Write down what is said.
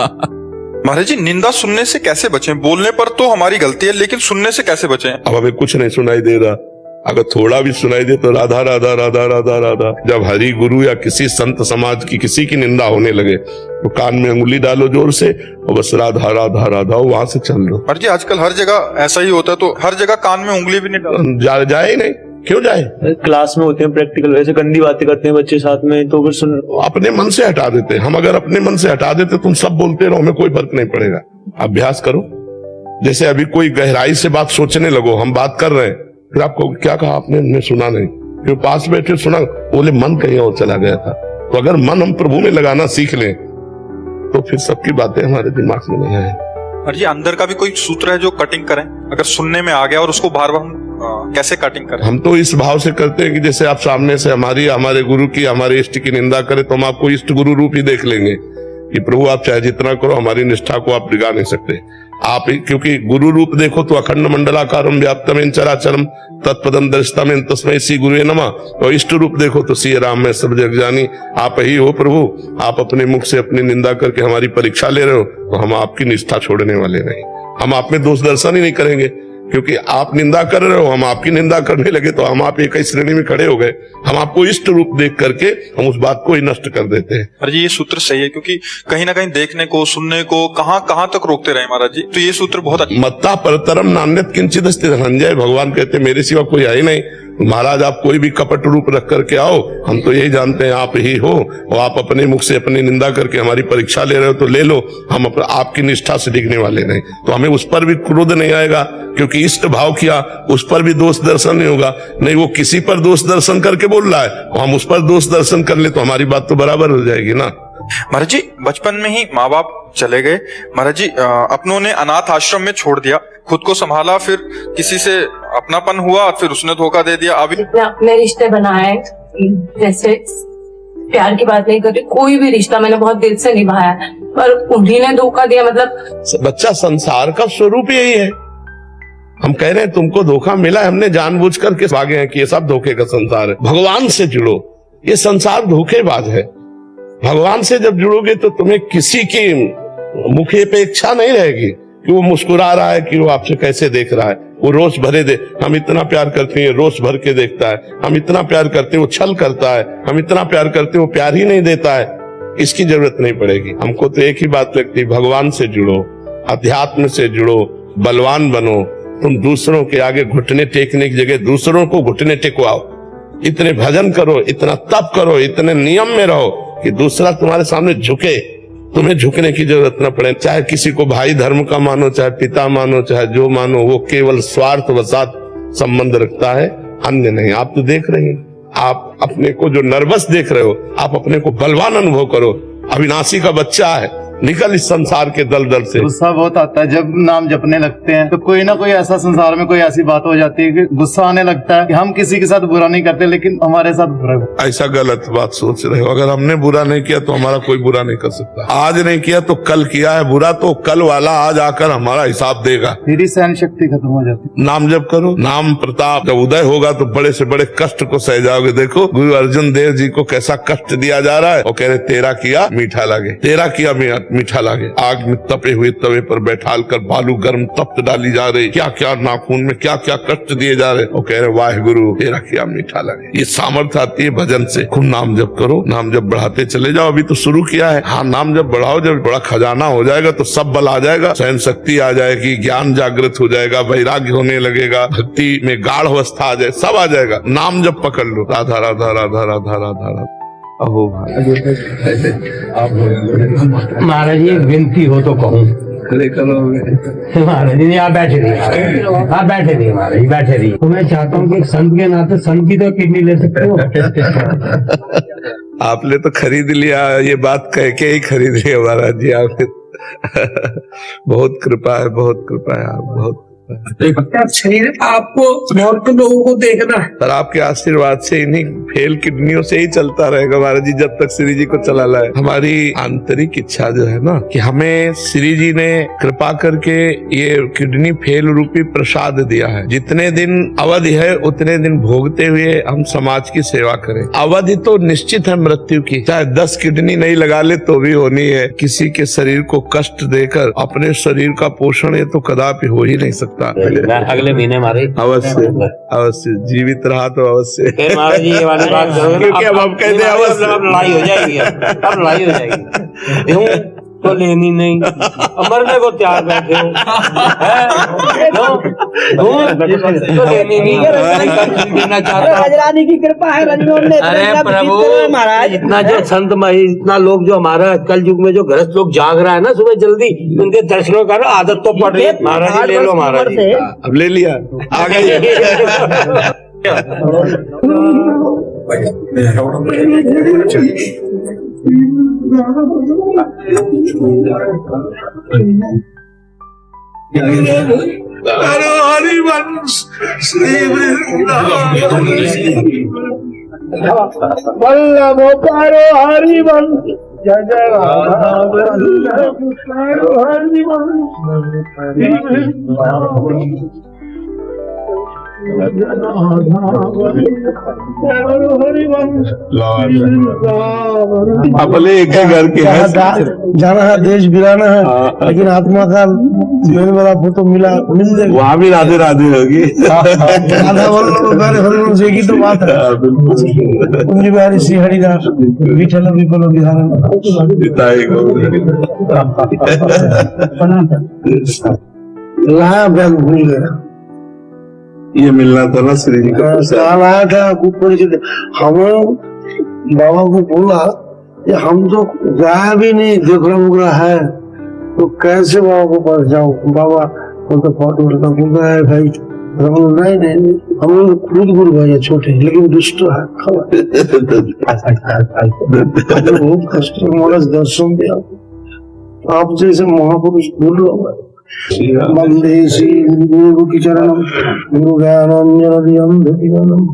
महाराज जी, निंदा सुनने से कैसे बचें? बोलने पर तो हमारी गलती है, लेकिन सुनने से कैसे बचें? अब हमें कुछ नहीं सुनाई दे रहा, अगर थोड़ा भी सुनाई दे तो राधा राधा राधा राधा राधा। जब हरि गुरु या किसी संत समाज की किसी की निंदा होने लगे तो कान में अंगुली डालो जोर से और बस राधा राधा राधा, वहां से चल लो। महाराज जी, आजकल हर जगह ऐसा ही होता है, तो हर जगह कान में उंगली भी नहीं डाल जाए ही नहीं, क्यों जाए? क्लास में होते हैं प्रैक्टिकल, वैसे गंदी बातें करते हैं बच्चे साथ में, तो फिर सुन अपने मन से हटा देते। हम अगर अपने मन से हटा देते, तुम सब बोलते रहो, हमें कोई फर्क नहीं पड़ेगा। अभ्यास करो। जैसे अभी कोई गहराई से बात सोचने लगो, हम बात कर रहे हैं, फिर आपको क्या कहा आपने सुना नहीं, फिर पास बैठे सुना, बोले मन कहीं और चला गया था। तो अगर मन हम प्रभु में लगाना सीख लें तो फिर सबकी बातें हमारे दिमाग में नहीं आए। महाराज जी, अंदर का भी कोई सूत्र है जो कटिंग करें? अगर सुनने में आ गया और उसको बार बार कैसे कटिंग करें? हम तो इस भाव से करते हैं कि जैसे आप सामने से हमारे गुरु की, हमारे इष्ट की निंदा करें तो हम आपको इष्ट गुरु रूप ही देख लेंगे कि प्रभु आप चाहे जितना करो, हमारी निष्ठा को आप डिगा नहीं सकते। आप क्योंकि गुरु रूप देखो तो अखंड मंडलाकारम व्याप्तम चराचरम तत्पदम दर्शितम तस्मै श्री गुरुवे नमः, और इष्ट रूप देखो तो श्री राम में सब जग जानी। आप ही हो प्रभु। आप अपने मुख से अपनी निंदा करके हमारी परीक्षा ले रहे हो, तो हम आपकी निष्ठा छोड़ने वाले नहीं। हम आप में दोष दर्शन ही नहीं करेंगे, क्योंकि आप निंदा कर रहे हो, हम आपकी निंदा करने लगे तो हम आप एक ही श्रेणी में खड़े हो गए। हम आपको इष्ट रूप देख करके हम उस बात को ही नष्ट कर देते हैं। महाराज जी, ये सूत्र सही है, क्योंकि कहीं ना कहीं देखने को, सुनने को कहां तक रोकते रहे महाराज जी। तो ये सूत्र बहुत अच्छा। मत्ता परतरम नान्यत किंचित अस्ति धनंजय, भगवान कहते मेरे सिवा कोई है ही नहीं। महाराज आप कोई भी कपट रूप रख करके आओ, हम तो यही जानते हैं आप ही हो, और आप अपने मुख से अपनी निंदा करके हमारी परीक्षा ले रहे हो तो ले लो, हम आपकी निष्ठा से डिगने वाले नहीं। तो हमें उस पर भी क्रोध नहीं आएगा, क्योंकि इष्ट भाव किया, उस पर भी दोष दर्शन नहीं होगा। नहीं, वो किसी पर दोष दर्शन करके बोल रहा है, हम उस पर दोष दर्शन कर ले तो हमारी बात तो बराबर हो जाएगी ना। महाराज जी, बचपन में ही माँ बाप चले गए, महाराज जी अपनों ने अनाथ आश्रम में छोड़ दिया, खुद को संभाला, फिर किसी से अपनापन हुआ, फिर उसने धोखा दे दिया। अभी अपने रिश्ते बनाए, जैसे प्यार की बात नहीं करती, कोई भी रिश्ता मैंने बहुत दिल से निभाया, पर उन्हीं ने धोखा दिया। मतलब बच्चा, संसार का स्वरूप यही है। हम कह रहे हैं तुमको धोखा मिला, हमने जानबूझ करके भागे हैं कि ये सब धोखे का संसार है। भगवान से जुड़ो, ये संसार धोखेबाज है। भगवान से जब जुड़ोगे तो तुम्हें किसी की मुख्य अपेक्षा नहीं रहेगी कि वो मुस्कुरा रहा है, कि वो आपसे कैसे देख रहा है। वो रोज भरे दे, हम इतना प्यार करते हैं, रोज भर के देखता है। हम इतना प्यार करते हैं, वो छल करता है। हम इतना प्यार करते हैं, वो प्यार ही नहीं देता है। इसकी जरूरत नहीं पड़ेगी। हमको तो एक ही बात लगती है, भगवान से जुड़ो, अध्यात्म से जुड़ो, बलवान बनो। तुम दूसरों के आगे घुटने टेकने की जगह दूसरों को घुटने टेकवाओ। इतने भजन करो, इतना तप करो, इतने नियम में रहो कि दूसरा तुम्हारे सामने झुके, तुम्हें झुकने की जरूरत न पड़े। चाहे किसी को भाई धर्म का मानो, चाहे पिता मानो, चाहे जो मानो, वो केवल स्वार्थ वसात संबंध रखता है, अन्य नहीं। आप तो देख रहे हैं, आप अपने को जो नर्वस देख रहे हो, आप अपने को बलवान अनुभव करो। अविनाशी का बच्चा है, निकल इस संसार के दलदल से। गुस्सा बहुत आता है जब नाम जपने लगते हैं, तो कोई ना कोई ऐसा संसार में कोई ऐसी बात हो जाती है कि गुस्सा आने लगता है कि हम किसी के साथ बुरा नहीं करते, लेकिन हमारे साथ बुरा। ऐसा गलत बात सोच रहे हो। अगर हमने बुरा नहीं किया तो हमारा कोई बुरा नहीं कर सकता। आज नहीं किया तो कल किया है बुरा, तो कल वाला आज आकर हमारा हिसाब देगा। मेरी सहन शक्ति खत्म हो जाती। नाम जप करो, नाम प्रताप जब उदय होगा तो बड़े से बड़े कष्ट को सह जाओगे। देखो गुरु अर्जुन देव जी को कैसा कष्ट दिया जा रहा है, और कह रहे तेरा किया मीठा लागे, तेरा किया मीठा लागे। आग में तपे हुए तवे पर बैठाल कर बालू गर्म तप्त डाली जा रही, क्या क्या नाखून में क्या क्या कष्ट दिए जा रहे, और कह रहे वाहे गुरु तेरा किया मीठा लगे। ये सामर्थ्य आती है भजन से। खूब नाम जप करो, नाम जप बढ़ाते चले जाओ। अभी तो शुरू किया है, हाँ नाम जप बढ़ाओ। जब बड़ा खजाना हो जाएगा तो सब बल आ जाएगा, सहन शक्ति आ जाएगी, ज्ञान जागृत हो जाएगा, वैराग्य होने लगेगा, भक्ति में गाढ़ अवस्था आ जाए, सब आ जाएगा। नाम जप पकड़ लो, राधा राधा राधा राधा राधा राधा। अहो भाई, महाराज जी एक विनती हो तो कहूँ। महाराज जी आप बैठे रहिए, आप बैठे रहिए महाराज जी, बैठे रहिए। तो मैं चाहता हूँ कि एक संत के नाते संत की तो किडनी ले सकते हो। आपने तो खरीद लिया, ये बात कह के ही खरीद लिया महाराज जी आपने। बहुत कृपा है, बहुत कृपा है, आप बहुत होता है। शरीर आपको और तो लोगों को देखना है। पर आपके आशीर्वाद से इन्हीं फेल किडनियों से ही चलता रहेगा महाराज जी, जब तक श्री जी को चला लाए। हमारी आंतरिक इच्छा जो है ना कि हमें श्री जी ने कृपा करके ये किडनी फेल रूपी प्रसाद दिया है। जितने दिन अवधि है उतने दिन भोगते हुए हम समाज की सेवा करें। अवधि तो निश्चित है मृत्यु की, चाहे 10 किडनी नहीं लगा ले तो भी होनी है। किसी के शरीर को कष्ट देकर अपने शरीर का पोषण ये तो कदापि हो ही नहीं सकता। अगले महीने हमारे अवश्य अवश्य जीवित रहा तो अवश्य। फिर महाराज जी ये वाली बात करोगे ना, क्योंकि अब हम कहते हैं अवश्य अब लड़ाई हो जाएगी, अब लड़ाई हो जाएगी। यूं तो लेनी नहीं, मरने को तैयार बैठे हो, तो लेनी नहीं, देना चाहता हूं। राजरानी की कृपा है, रजनों ने अरे प्रभु महाराज इतना जो संत इतना लोग जो हमारा कल युग में जो गृहस्थ लोग जाग रहा है ना सुबह जल्दी, उनके दर्शनों का ना आदत तो पड़ रही है। महाराज जी ले लो, महाराज जी अब ले लिया आ गई। हरिवंश श्री वल्लभ पारो हरिवंश, जय जय राधा वल्लभ पारो अपने एक ही घर के हैं। जाना है, देश गिराना है, लेकिन आत्मा का मेरे वाला फोटो मिल जाएगा। वहाँ भी राधे राधे होगी। राधा वल्लभ हरिवंश की तो बात है। कुंज बिहारी श्री हरिदास विठल विपुल बिहार लाया बैग भूल गया। ये मिलना था ना श्री जी का। साल आया था ऊपर से, हम बाबा को बोला कि हम तो गया भी नहीं, देखना उगरा है तो कैसे बाबा को पास जाऊं। बाबा तो फोटो बोलता है भाई, नहीं हम लोग खुद गुरु भाई छोटे लेकिन दुष्ट है। बहुत कष्ट महाराज दर्शन दिया, आप जैसे महापुरुष बोल रहा है। वंदे श्री गुरु की चरणम गुरु ज्ञानम